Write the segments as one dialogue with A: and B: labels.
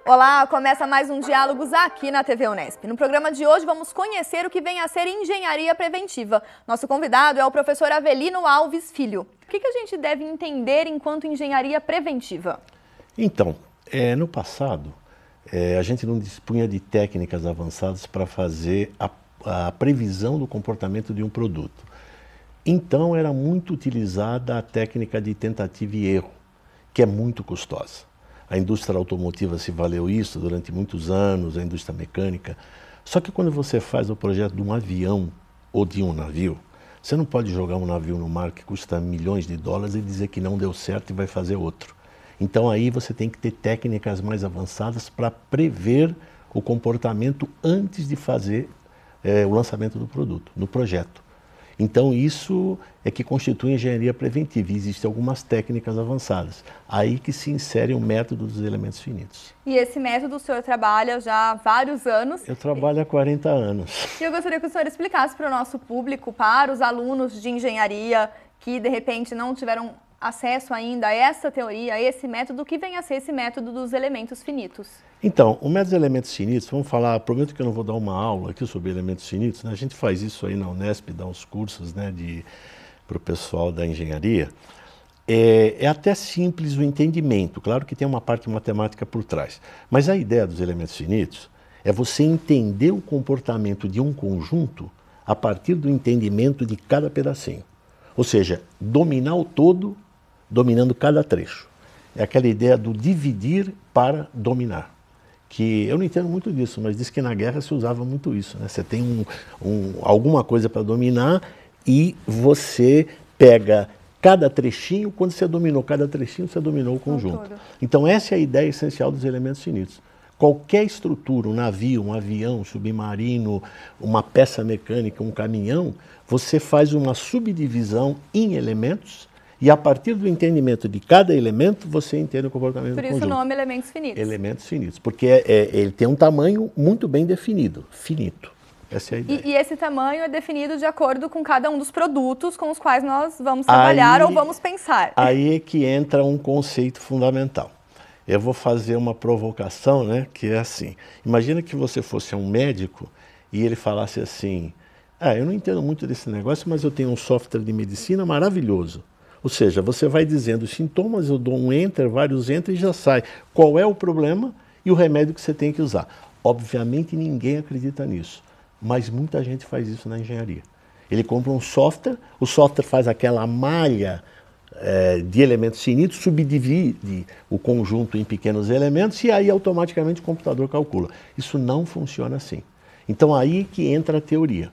A: Olá, começa mais um Diálogos aqui na TV Unesp. No programa de hoje vamos conhecer o que vem a ser engenharia preventiva. Nosso convidado é o professor Avelino Alves Filho. O que a gente deve entender enquanto engenharia preventiva?
B: Então, no passado, a gente não dispunha de técnicas avançadas para fazer a previsão do comportamento de um produto. Então, era muito utilizada a técnica de tentativa e erro, que é muito custosa. A indústria automotiva se valeu isso durante muitos anos, a indústria mecânica. Só que quando você faz o projeto de um avião ou de um navio, você não pode jogar um navio no mar que custa milhões de dólares e dizer que não deu certo e vai fazer outro. Então aí você tem que ter técnicas mais avançadas para prever o comportamento antes de fazer o lançamento do produto, no projeto. Então isso é que constitui engenharia preventiva. Existem algumas técnicas avançadas. Aí que se insere o método dos elementos finitos.
A: E esse método o senhor trabalha já há vários anos?
B: Eu trabalho há 40 anos.
A: E eu gostaria que o senhor explicasse para o nosso público, para os alunos de engenharia que de repente não tiveram acesso ainda a essa teoria, a esse método, o que vem a ser esse método dos elementos finitos?
B: Então, o método dos elementos finitos, vamos falar, prometo que eu não vou dar uma aula aqui sobre elementos finitos, né? A gente faz isso aí na Unesp, dá uns cursos, né, para o pessoal da engenharia. É até simples o entendimento, claro que tem uma parte matemática por trás, mas a ideia dos elementos finitos é você entender o comportamento de um conjunto a partir do entendimento de cada pedacinho. Ou seja, dominar o todo, dominando cada trecho. É aquela ideia do dividir para dominar. Que eu não entendo muito disso, mas diz que na guerra se usava muito isso, né? Você tem alguma coisa para dominar e você pega cada trechinho, quando você dominou cada trechinho, você dominou o conjunto. Então essa é a ideia essencial dos elementos finitos. Qualquer estrutura, um navio, um avião, um submarino, uma peça mecânica, um caminhão, você faz uma subdivisão em elementos e a partir do entendimento de cada elemento, você entende o comportamento do conjunto.
A: Por isso o nome elementos finitos.
B: Elementos finitos, porque ele tem um tamanho muito bem definido, finito. Essa é a ideia.
A: E esse tamanho é definido de acordo com cada um dos produtos com os quais nós vamos trabalhar ou vamos pensar.
B: Aí é que entra um conceito fundamental. Eu vou fazer uma provocação, né, que é assim. Imagina que você fosse um médico e ele falasse assim, eu não entendo muito desse negócio, mas eu tenho um software de medicina maravilhoso. Ou seja, você vai dizendo os sintomas, eu dou um enter, vários enter e já sai qual é o problema e o remédio que você tem que usar. Obviamente ninguém acredita nisso, mas muita gente faz isso na engenharia. Ele compra um software, o software faz aquela malha de elementos finitos, subdivide o conjunto em pequenos elementos e aí automaticamente o computador calcula. Isso não funciona assim. Então aí que entra a teoria.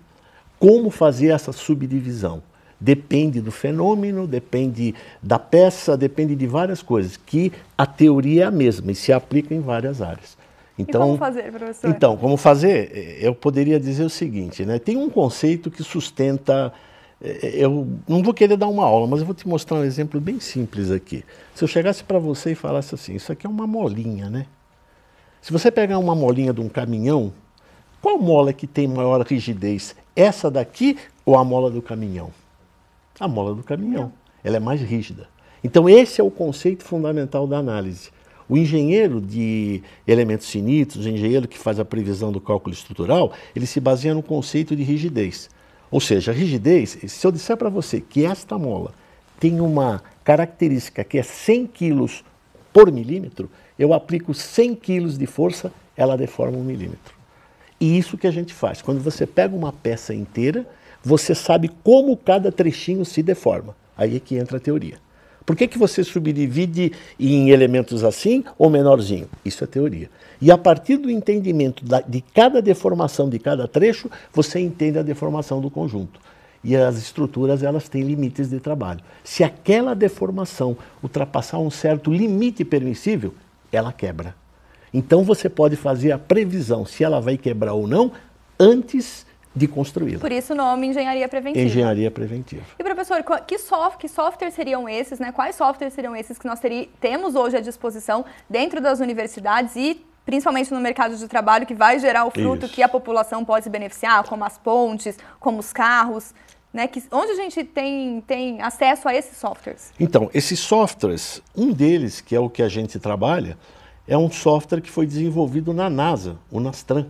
B: Como fazer essa subdivisão? Depende do fenômeno, depende da peça, depende de várias coisas, que a teoria é a mesma e se aplica em várias áreas.
A: Então, e como fazer, professor?
B: Então, como fazer? Eu poderia dizer o seguinte, né? Tem um conceito que sustenta... Eu não vou querer dar uma aula, mas eu vou te mostrar um exemplo bem simples aqui. Se eu chegasse para você e falasse assim, isso aqui é uma molinha, né? Se você pegar uma molinha de um caminhão, qual mola que tem maior rigidez? Essa daqui ou a mola do caminhão? A mola do caminhão. Ela é mais rígida. Então esse é o conceito fundamental da análise. O engenheiro de elementos finitos, o engenheiro que faz a previsão do cálculo estrutural, ele se baseia no conceito de rigidez. Ou seja, a rigidez, se eu disser para você que esta mola tem uma característica que é 100 kg por milímetro, eu aplico 100 kg de força, ela deforma 1 milímetro. E isso que a gente faz. Quando você pega uma peça inteira, você sabe como cada trechinho se deforma. Aí é que entra a teoria. Por que você subdivide em elementos assim ou menorzinho? Isso é teoria. E a partir do entendimento de cada deformação de cada trecho, você entende a deformação do conjunto. E as estruturas, elas têm limites de trabalho. Se aquela deformação ultrapassar um certo limite permissível, ela quebra. Então você pode fazer a previsão se ela vai quebrar ou não antes de construí-la.
A: Por isso o nome engenharia preventiva.
B: Engenharia preventiva.
A: E professor, que softwares seriam esses, né? Quais softwares seriam esses que nós temos hoje à disposição dentro das universidades e principalmente no mercado de trabalho que vai gerar o fruto que a população pode se beneficiar, como as pontes, como os carros, né? Onde a gente tem acesso a esses softwares?
B: Então, esses softwares, um deles, que é o que a gente trabalha, é um software que foi desenvolvido na NASA, o Nastran.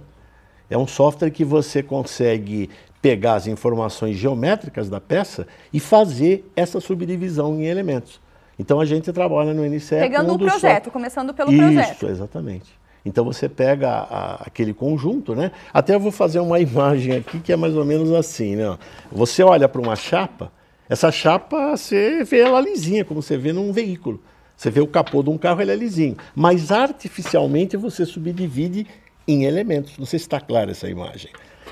B: É um software que você consegue pegar as informações geométricas da peça e fazer essa subdivisão em elementos. Então a gente trabalha no NCE
A: pegando
B: com
A: o projeto, começando pelo projeto.
B: Isso, exatamente. Então você pega aquele conjunto, né? Até eu vou fazer uma imagem aqui que é mais ou menos assim, né? Você olha para uma chapa, essa chapa você vê ela lisinha, como você vê num veículo. Você vê o capô de um carro, ele é lisinho. Mas artificialmente você subdivide em elementos. Não sei se está clara essa imagem.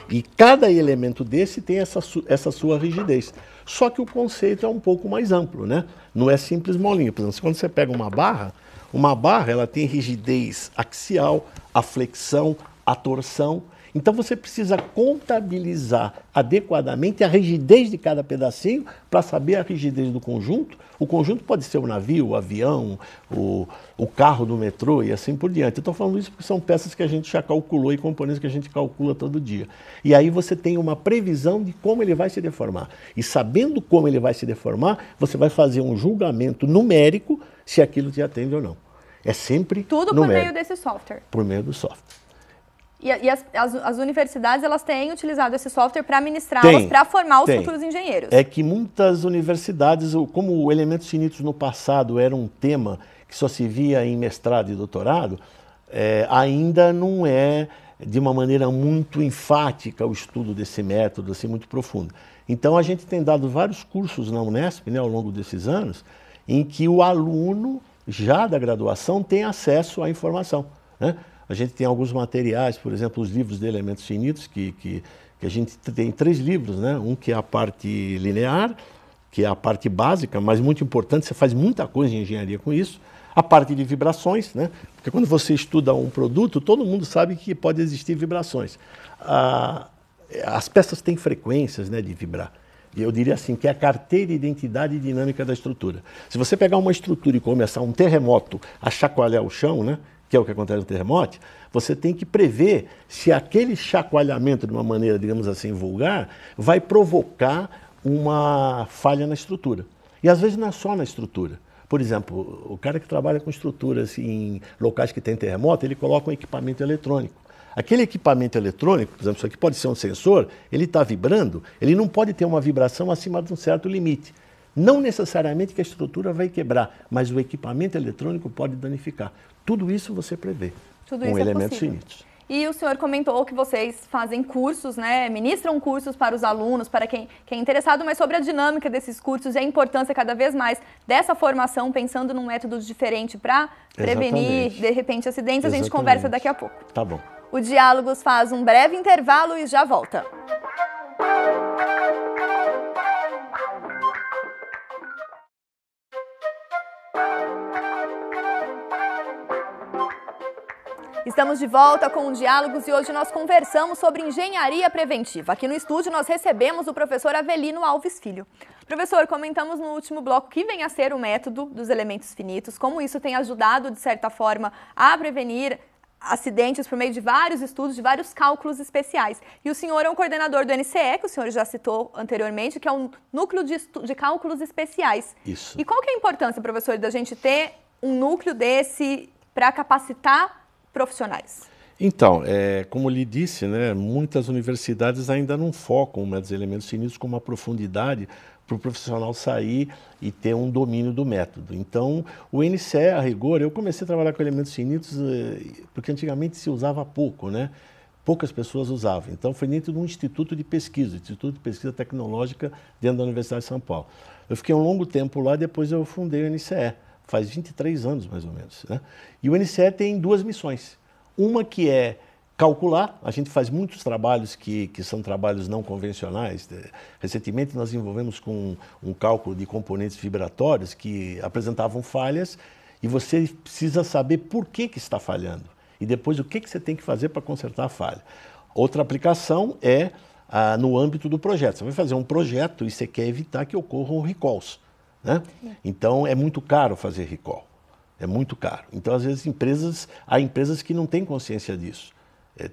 B: E cada elemento desse tem essa sua rigidez. Só que o conceito é um pouco mais amplo, né? Não é simples molinha. Por exemplo, quando você pega uma barra ela tem rigidez axial, a flexão, a torção. Então você precisa contabilizar adequadamente a rigidez de cada pedacinho para saber a rigidez do conjunto. O conjunto pode ser o navio, o avião, o carro do metrô e assim por diante. Eu estou falando isso porque são peças que a gente já calculou e componentes que a gente calcula todo dia. E aí você tem uma previsão de como ele vai se deformar. E sabendo como ele vai se deformar, você vai fazer um julgamento numérico se aquilo te atende ou não. É sempre
A: tudo
B: numérico.
A: por meio desse software.
B: Por meio do software.
A: E as universidades, elas têm utilizado esse software para ministrá-las, para formar os futuros engenheiros.
B: É que muitas universidades, como elementos finitos no passado era um tema que só se via em mestrado e doutorado, ainda não é de uma maneira muito enfática o estudo desse método, assim, muito profundo. Então a gente tem dado vários cursos na Unesp, né, ao longo desses anos, em que o aluno, já da graduação, tem acesso à informação, né? A gente tem alguns materiais, por exemplo, os livros de elementos finitos, que a gente tem 3 livros, né? Um que é a parte linear, que é a parte básica, mas muito importante, você faz muita coisa em engenharia com isso. A parte de vibrações, né? Porque quando você estuda um produto, todo mundo sabe que pode existir vibrações. As peças têm frequências, né, de vibrar. E eu diria assim, que é a carteira de identidade dinâmica da estrutura. Se você pegar uma estrutura e começar um terremoto a chacoalhar o chão, né, que é o que acontece no terremoto, você tem que prever se aquele chacoalhamento, de uma maneira, digamos assim, vulgar, vai provocar uma falha na estrutura. E às vezes não é só na estrutura. Por exemplo, o cara que trabalha com estruturas em locais que tem terremoto, ele coloca um equipamento eletrônico. Aquele equipamento eletrônico, por exemplo, isso aqui pode ser um sensor, ele está vibrando, ele não pode ter uma vibração acima de um certo limite. Não necessariamente que a estrutura vai quebrar, mas o equipamento eletrônico pode danificar. Tudo isso você prevê com elementos finitos.
A: E o senhor comentou que vocês fazem cursos, né? Ministram cursos para os alunos, para quem é interessado, mas sobre a dinâmica desses cursos e a importância cada vez mais dessa formação, pensando num método diferente para prevenir, de repente, acidentes. A gente conversa daqui a pouco.
B: Tá bom.
A: O Diálogos faz um breve intervalo e já volta. Estamos de volta com o Diálogos e hoje nós conversamos sobre engenharia preventiva. Aqui no estúdio nós recebemos o professor Avelino Alves Filho. Professor, comentamos no último bloco que vem a ser o método dos elementos finitos, como isso tem ajudado, de certa forma, a prevenir acidentes por meio de vários estudos, de vários cálculos especiais. E o senhor é um coordenador do NCE, que o senhor já citou anteriormente, que é um núcleo de cálculos especiais.
B: Isso.
A: E qual que é a importância, professor, da gente ter um núcleo desse para capacitar profissionais?
B: Então, como lhe disse, né, muitas universidades ainda não focam nos elementos finitos com uma profundidade para o profissional sair e ter um domínio do método. Então, o NCE, a rigor, eu comecei a trabalhar com elementos finitos porque antigamente se usava pouco, né? Poucas pessoas usavam. Então, foi dentro de um instituto de pesquisa, Instituto de Pesquisa Tecnológica dentro da Universidade de São Paulo. Eu fiquei um longo tempo lá, depois eu fundei o NCE. Faz 23 anos, mais ou menos, né? E o NCE tem 2 missões. Uma que é calcular, a gente faz muitos trabalhos que são trabalhos não convencionais. Recentemente nós desenvolvemos com um cálculo de componentes vibratórios que apresentavam falhas e você precisa saber por que está falhando. E depois o que você tem que fazer para consertar a falha. Outra aplicação é no âmbito do projeto. Você vai fazer um projeto e você quer evitar que ocorram recalls, né? Então é muito caro fazer recall, é muito caro. Então às vezes há empresas que não têm consciência disso,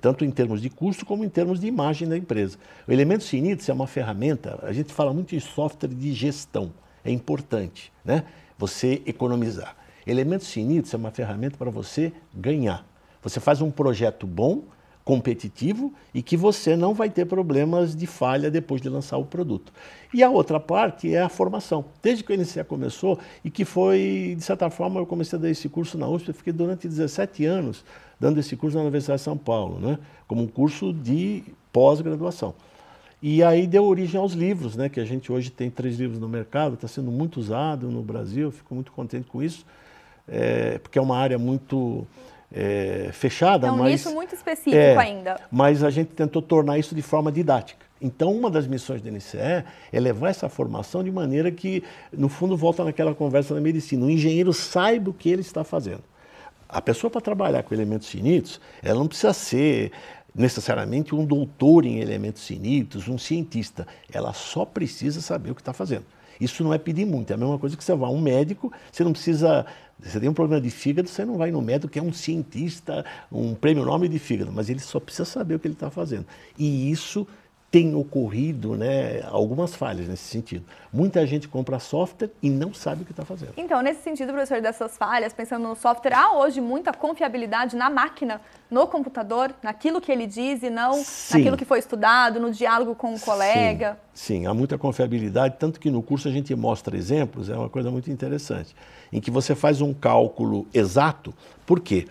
B: tanto em termos de custo como em termos de imagem da empresa. O Elementos Finitos é uma ferramenta, a gente fala muito em software de gestão, é importante, né? Você economizar. Elementos finitos é uma ferramenta para você ganhar. Você faz um projeto bom, competitivo e que você não vai ter problemas de falha depois de lançar o produto. E a outra parte é a formação. Desde que o NCE começou e que foi, de certa forma, eu comecei a dar esse curso na USP, eu fiquei durante 17 anos dando esse curso na Universidade de São Paulo, né, como um curso de pós-graduação. E aí deu origem aos livros, né, que a gente hoje tem 3 livros no mercado, está sendo muito usado no Brasil, eu fico muito contente com isso, porque é uma área muito fechada.
A: É um nicho muito específico ainda.
B: Mas a gente tentou tornar isso de forma didática. Então, uma das missões do NCE é levar essa formação de maneira que, no fundo, volta naquela conversa da medicina, o engenheiro saiba o que ele está fazendo. A pessoa, para trabalhar com elementos finitos, ela não precisa ser necessariamente um doutor em elementos finitos, um cientista. Ela só precisa saber o que está fazendo. Isso não é pedir muito, é a mesma coisa que você vai a um médico, você não precisa... Você tem um problema de fígado, você não vai no médico que é um cientista, um prêmio Nobel de fígado, mas ele só precisa saber o que ele está fazendo. E isso tem ocorrido, né, algumas falhas nesse sentido. Muita gente compra software e não sabe o que está fazendo.
A: Então, nesse sentido, professor, dessas falhas, pensando no software, há hoje muita confiabilidade na máquina, no computador, naquilo que ele diz e não naquilo que foi estudado, no diálogo com o colega?
B: Sim, há muita confiabilidade, tanto que no curso a gente mostra exemplos, é uma coisa muito interessante, em que você faz um cálculo exato. Por quê?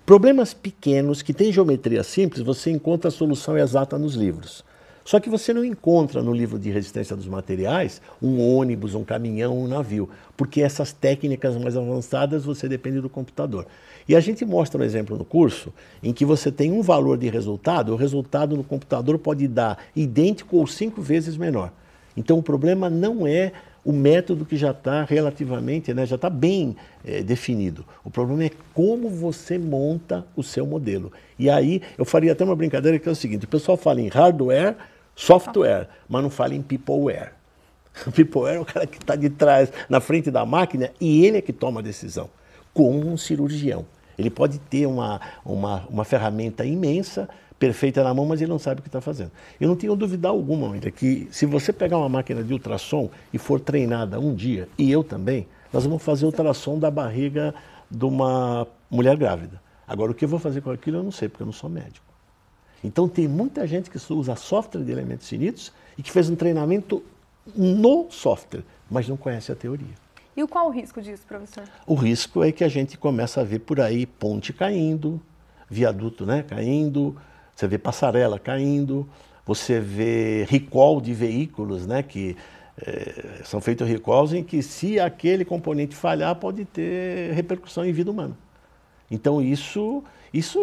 B: Problemas pequenos que têm geometria simples, você encontra a solução exata nos livros. Só que você não encontra no livro de resistência dos materiais um ônibus, um caminhão, um navio, porque essas técnicas mais avançadas você depende do computador. E a gente mostra um exemplo no curso em que você tem um valor de resultado, o resultado no computador pode dar idêntico ou 5 vezes menor. Então o problema não é o método que já está relativamente, né, já está bem definido. O problema é como você monta o seu modelo. E aí eu faria até uma brincadeira que é o seguinte, o pessoal fala em hardware, software, mas não fala em peopleware. O peopleware é o cara que está de trás, na frente da máquina, e ele é que toma a decisão, como um cirurgião. Ele pode ter uma ferramenta imensa, perfeita na mão, mas ele não sabe o que está fazendo. Eu não tenho dúvida alguma, ainda, que se você pegar uma máquina de ultrassom e for treinada um dia, e eu também, nós vamos fazer ultrassom da barriga de uma mulher grávida. Agora, o que eu vou fazer com aquilo eu não sei, porque eu não sou médico. Então, tem muita gente que usa software de elementos finitos e que fez um treinamento no software, mas não conhece a teoria.
A: E qual o risco disso, professor?
B: O risco é que a gente começa a ver por aí ponte caindo, viaduto, né, caindo, você vê passarela caindo, você vê recall de veículos, né, que são feitos recalls em que se aquele componente falhar pode ter repercussão em vida humana. Então isso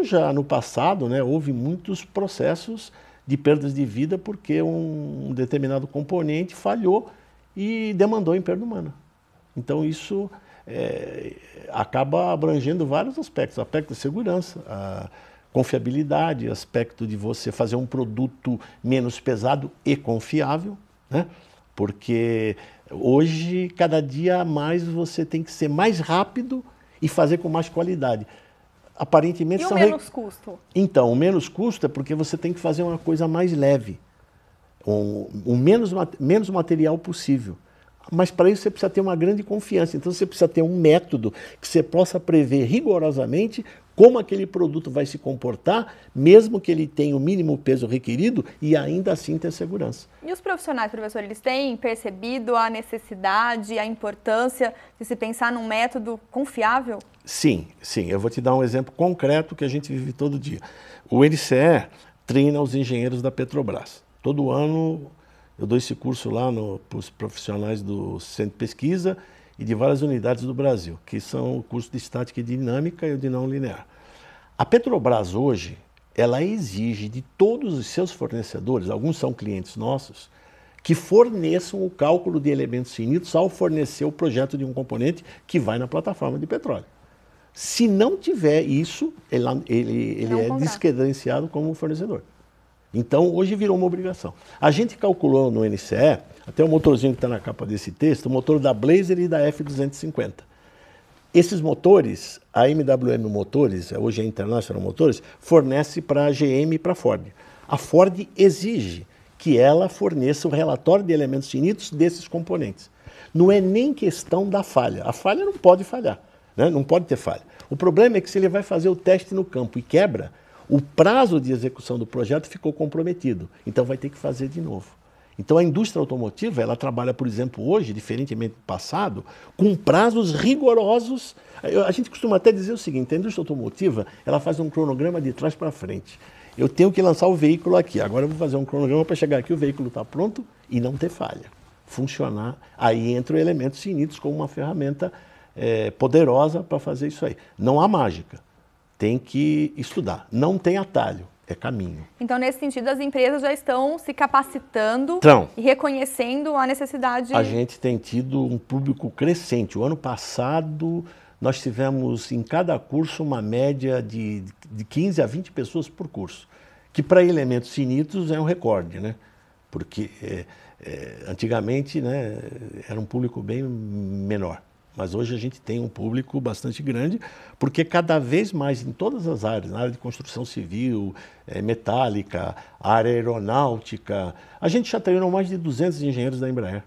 B: já no passado, né, houve muitos processos de perdas de vida porque um determinado componente falhou e demandou em perda humana. Então isso acaba abrangendo vários aspectos, aspecto de segurança, a confiabilidade, aspecto de você fazer um produto menos pesado e confiável, né? Porque hoje, cada dia mais, você tem que ser mais rápido e fazer com mais qualidade. Aparentemente,
A: e o menos custo?
B: Então, o menos custo é porque você tem que fazer uma coisa mais leve, menos material possível. Mas para isso você precisa ter uma grande confiança. Então você precisa ter um método que você possa prever rigorosamente como aquele produto vai se comportar, mesmo que ele tenha o mínimo peso requerido e ainda assim ter segurança.
A: E os profissionais, professor, eles têm percebido a necessidade, a importância de se pensar num método confiável?
B: Sim. Eu vou te dar um exemplo concreto que a gente vive todo dia. O NCE treina os engenheiros da Petrobras. Todo ano eu dou esse curso lá para os profissionais do Centro de Pesquisa e de várias unidades do Brasil, que são o curso de Estática e Dinâmica e o de Não Linear. A Petrobras hoje, ela exige de todos os seus fornecedores, alguns são clientes nossos, que forneçam o cálculo de elementos finitos ao fornecer o projeto de um componente que vai na plataforma de petróleo. Se não tiver isso, ele é descredenciado como fornecedor. Então, hoje virou uma obrigação. A gente calculou no NCE, até o motorzinho que está na capa desse texto, o motor da Blazer e da F250. Esses motores, a MWM Motores, hoje é International Motors, fornece para a GM e para a Ford. A Ford exige que ela forneça o relatório de elementos finitos desses componentes. Não é nem questão da falha. A falha não pode falhar. né? Não pode ter falha. O problema é que se ele vai fazer o teste no campo e quebra, o prazo de execução do projeto ficou comprometido. Então vai ter que fazer de novo. Então a indústria automotiva, ela trabalha, por exemplo, hoje, diferentemente do passado, com prazos rigorosos. A gente costuma até dizer o seguinte, a indústria automotiva, ela faz um cronograma de trás para frente. Eu tenho que lançar o veículo aqui, agora eu vou fazer um cronograma para chegar aqui, o veículo está pronto e não ter falha. Funcionar, aí entra o elementos finitos como uma ferramenta poderosa para fazer isso aí. Não há mágica, tem que estudar, não tem atalho. É caminho.
A: Então, nesse sentido, as empresas já estão se capacitando e reconhecendo a necessidade...
B: A gente tem tido um público crescente. O ano passado, nós tivemos em cada curso uma média de 15 a 20 pessoas por curso, que para elementos finitos é um recorde, né? Porque antigamente, né, era um público bem menor. Mas hoje a gente tem um público bastante grande, porque cada vez mais em todas as áreas, na área de construção civil, metálica, área aeronáutica, a gente já treinou mais de 200 engenheiros da Embraer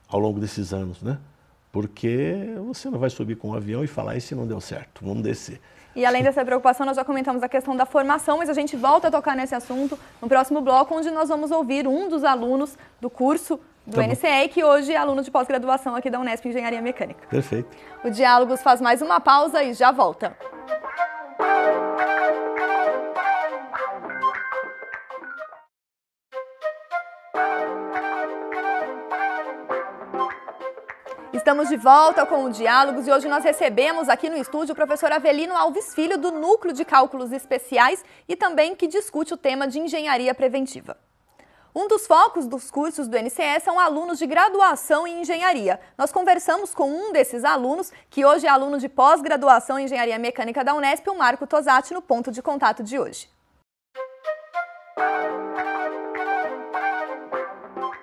B: ao longo desses anos, né? Porque você não vai subir com um avião e falar, esse não deu certo, vamos descer.
A: E além dessa preocupação, nós já comentamos a questão da formação, mas a gente volta a tocar nesse assunto no próximo bloco, onde nós vamos ouvir um dos alunos do curso do NCE, que hoje é aluno de pós-graduação aqui da Unesp Engenharia Mecânica.
B: Perfeito.
A: O Diálogos faz mais uma pausa e já volta. Estamos de volta com o Diálogos e hoje nós recebemos aqui no estúdio o professor Avelino Alves Filho, do Núcleo de Cálculos Especiais e também que discute o tema de engenharia preventiva. Um dos focos dos cursos do NCE são alunos de graduação em engenharia. Nós conversamos com um desses alunos, que hoje é aluno de pós-graduação em engenharia mecânica da Unesp, o Marco Tosatti, no ponto de contato de hoje.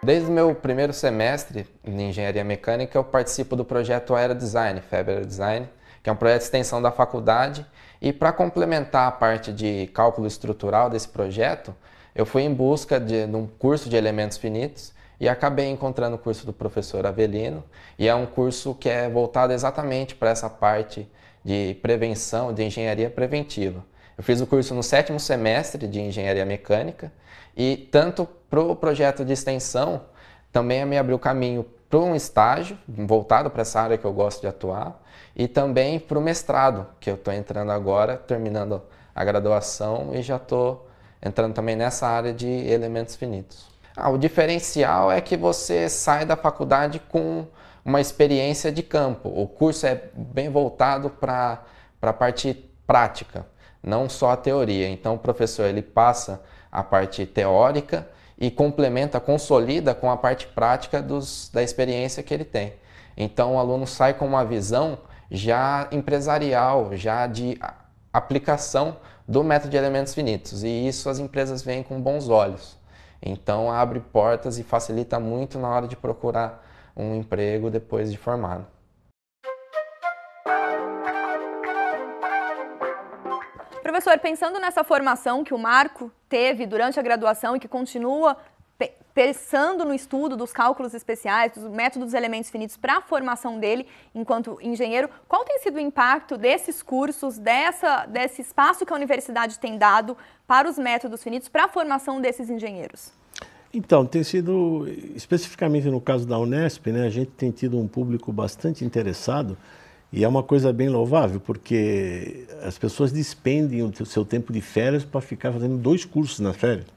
C: Desde o meu primeiro semestre em engenharia mecânica, eu participo do projeto Aerodesign, FEB Aerodesign, que é um projeto de extensão da faculdade. E para complementar a parte de cálculo estrutural desse projeto, eu fui em busca de um curso de elementos finitos e acabei encontrando o curso do professor Avelino, e é um curso que é voltado exatamente para essa parte de prevenção, de engenharia preventiva. Eu fiz o curso no 7º semestre de engenharia mecânica e tanto para o projeto de extensão também me abriu caminho para um estágio voltado para essa área que eu gosto de atuar e também para o mestrado, que eu estou entrando agora, terminando a graduação e já estou entrando também nessa área de elementos finitos. O diferencial é que você sai da faculdade com uma experiência de campo. O curso é bem voltado para a parte prática, não só a teoria. Então o professor ele passa a parte teórica e complementa, consolida com a parte prática da experiência que ele tem. Então o aluno sai com uma visão já empresarial, já de aplicação do método de elementos finitos, e isso as empresas veem com bons olhos. Então abre portas e facilita muito na hora de procurar um emprego depois de formado.
A: Professor, pensando nessa formação que o Marco teve durante a graduação e que continua pensando no estudo dos cálculos especiais, dos métodos dos elementos finitos para a formação dele enquanto engenheiro, qual tem sido o impacto desses cursos, desse espaço que a universidade tem dado para os métodos finitos, para a formação desses engenheiros?
B: Então, tem sido, especificamente no caso da Unesp, né, a gente tem tido um público bastante interessado e é uma coisa bem louvável, porque as pessoas despendem o seu tempo de férias para ficar fazendo 2 cursos na férias,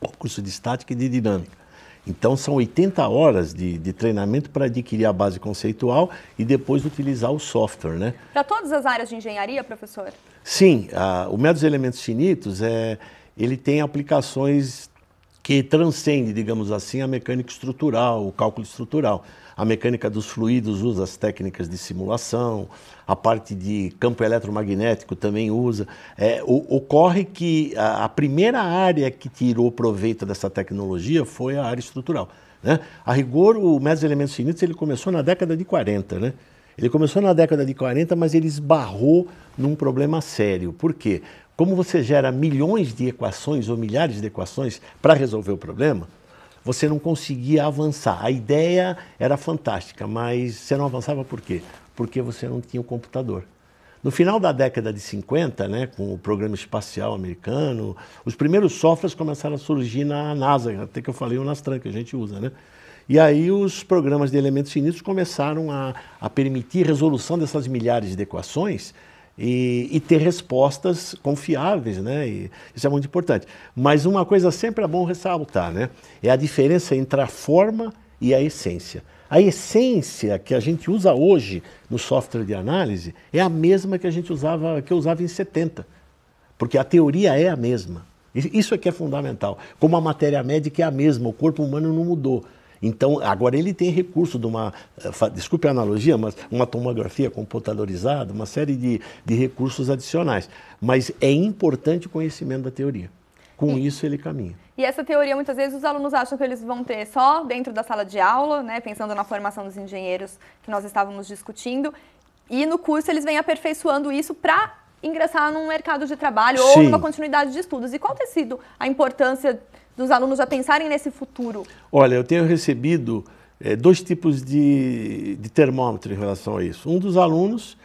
B: o curso de estática e de dinâmica. Então, são 80 horas de treinamento para adquirir a base conceitual e depois utilizar o software, né?
A: Para todas as áreas de engenharia, professor?
B: Sim, o método dos elementos finitos, ele tem aplicações que transcendem, digamos assim, a mecânica estrutural, o cálculo estrutural. A mecânica dos fluidos usa as técnicas de simulação, a parte de campo eletromagnético também usa. Ocorre que a primeira área que tirou proveito dessa tecnologia foi a área estrutural, né? A rigor, o método dos elementos finitos ele começou na década de 40, né? Ele começou na década de 40, mas ele esbarrou num problema sério. Por quê? Como você gera milhões de equações ou milhares de equações para resolver o problema, você não conseguia avançar. A ideia era fantástica, mas você não avançava por quê? porque você não tinha o computador. No final da década de 50, né, com o programa espacial americano, os primeiros softwares começaram a surgir na NASA, até que eu falei o Nastran, que a gente usa, né? E aí os programas de elementos finitos começaram a permitir resolução dessas milhares de equações e ter respostas confiáveis, né? E isso é muito importante. Mas uma coisa sempre é bom ressaltar, né? É a diferença entre a forma e a essência. A essência que a gente usa hoje no software de análise é a mesma que eu usava em 70, porque a teoria é a mesma. Isso é que é fundamental. Como a matéria médica é a mesma, o corpo humano não mudou. Então, agora ele tem recurso de desculpe a analogia, mas uma tomografia computadorizada, uma série de recursos adicionais. Mas é importante o conhecimento da teoria. Com isso ele caminha.
A: E essa teoria, muitas vezes, os alunos acham que eles vão ter só dentro da sala de aula, né, pensando na formação dos engenheiros que nós estávamos discutindo, e no curso eles vêm aperfeiçoando isso para ingressar num mercado de trabalho ou numa continuidade de estudos. E qual tem sido a importância dos alunos já pensarem nesse futuro?
B: Olha, eu tenho recebido dois tipos de termômetro em relação a isso. Um dos alunos,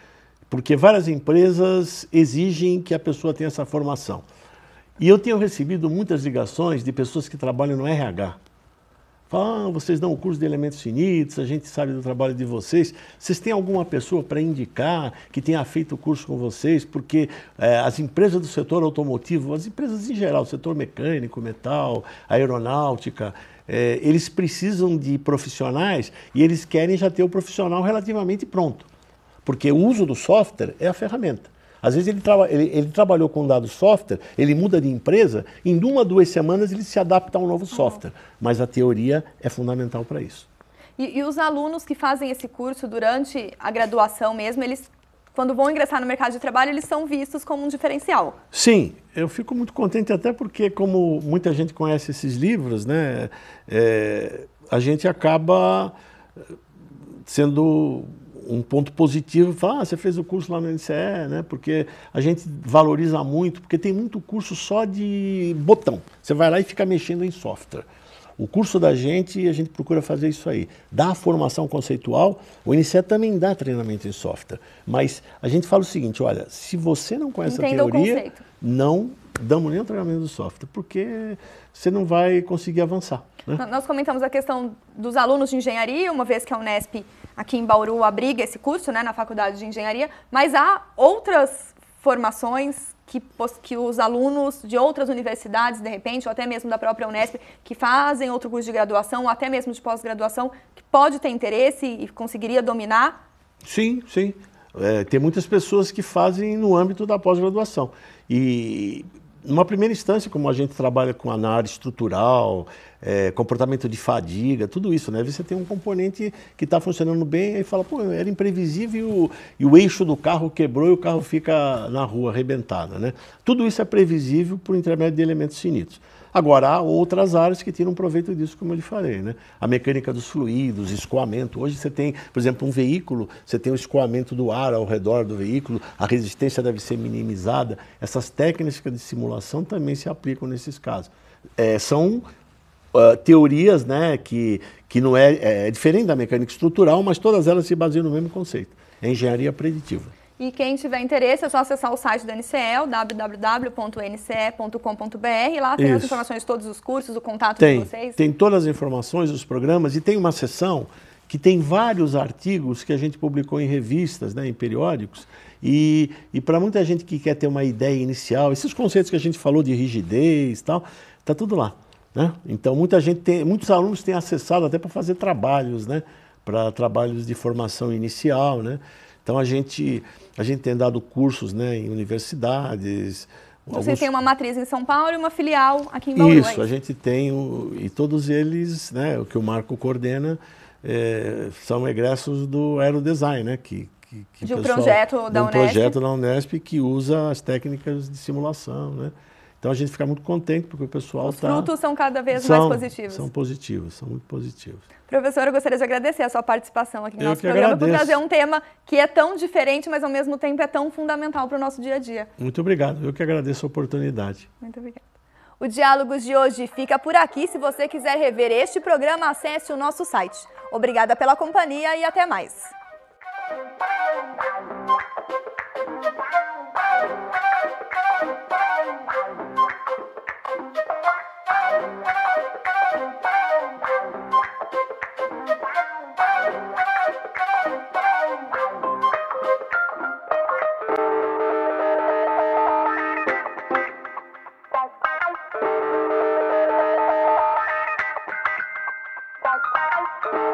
B: porque várias empresas exigem que a pessoa tenha essa formação. E eu tenho recebido muitas ligações de pessoas que trabalham no RH. Falam, vocês dão o curso de elementos finitos, a gente sabe do trabalho de vocês. Vocês têm alguma pessoa para indicar que tenha feito o curso com vocês? Porque as empresas do setor automotivo, as empresas em geral, setor mecânico, metal, aeronáutica, eles precisam de profissionais e eles querem já ter o profissional relativamente pronto. Porque o uso do software é a ferramenta. Às vezes ele trabalhou com um dado software, ele muda de empresa, em 1 a 2 semanas ele se adapta a um novo software. Mas a teoria é fundamental para isso.
A: E os alunos que fazem esse curso durante a graduação mesmo, eles, quando vão ingressar no mercado de trabalho, eles são vistos como um diferencial?
B: Sim, eu fico muito contente até porque, como muita gente conhece esses livros, né, a gente acaba sendo um ponto positivo, falar, você fez o curso lá no NCE, né? Porque a gente valoriza muito, porque tem muito curso só de botão. Você vai lá e fica mexendo em software. O curso da gente, a gente procura fazer isso aí. Dá a formação conceitual, o NCE também dá treinamento em software. Mas a gente fala o seguinte, olha, se você não conhece a teoria, não damos nem o treinamento do software, porque você não vai conseguir avançar. Né?
A: Nós comentamos a questão dos alunos de engenharia, uma vez que a Unesp aqui em Bauru abriga esse curso, né, na Faculdade de Engenharia, mas há outras formações que os alunos de outras universidades, de repente, ou até mesmo da própria Unesp, que fazem outro curso de graduação, ou até mesmo de pós-graduação, que pode ter interesse e conseguiria dominar?
B: Sim, sim. Tem muitas pessoas que fazem no âmbito da pós-graduação. E numa primeira instância, como a gente trabalha com a área estrutural, comportamento de fadiga, tudo isso, né? Você tem um componente que está funcionando bem e fala, pô, era imprevisível e o eixo do carro quebrou e o carro fica na rua arrebentado, né? Tudo isso é previsível por intermédio de elementos finitos. Agora, há outras áreas que tiram proveito disso, como eu lhe falei, né? A mecânica dos fluidos, escoamento. Hoje você tem, por exemplo, um veículo, você tem o escoamento do ar ao redor do veículo, a resistência deve ser minimizada. Essas técnicas de simulação também se aplicam nesses casos. São teorias, né, que não é diferente da mecânica estrutural, mas todas elas se baseiam no mesmo conceito. É engenharia preditiva.
A: E quem tiver interesse é só acessar o site do NCE, www.nce.com.br. Lá tem as informações de todos os cursos, o contato de vocês.
B: Tem todas as informações dos programas e tem uma seção que tem vários artigos que a gente publicou em revistas, né, em periódicos. E para muita gente que quer ter uma ideia inicial, esses conceitos que a gente falou de rigidez e tal, está tudo lá. Né? Então muitos alunos têm acessado até para fazer trabalhos, né? Para trabalhos de formação inicial, né? Então a gente tem dado cursos, né, em universidades.
A: Vocês têm uma matriz em São Paulo e uma filial aqui em Bauru.
B: Isso, a gente tem, e todos eles, né, o que o Marco coordena, são egressos do Aerodesign, né,
A: de um projeto da Unesp.
B: Projeto da Unesp que usa as técnicas de simulação, né? Então a gente fica muito contente porque o pessoal
A: Os frutos são cada vez mais positivos.
B: São positivos, são muito positivos.
A: Professor, eu gostaria de agradecer a sua participação aqui no nosso programa por trazer um tema que é tão diferente, mas ao mesmo tempo é tão fundamental para o nosso dia a dia.
B: Muito obrigado, eu que agradeço a oportunidade.
A: Muito obrigada. O Diálogos de hoje fica por aqui. Se você quiser rever este programa, acesse o nosso site. Obrigada pela companhia e até mais.
D: Go.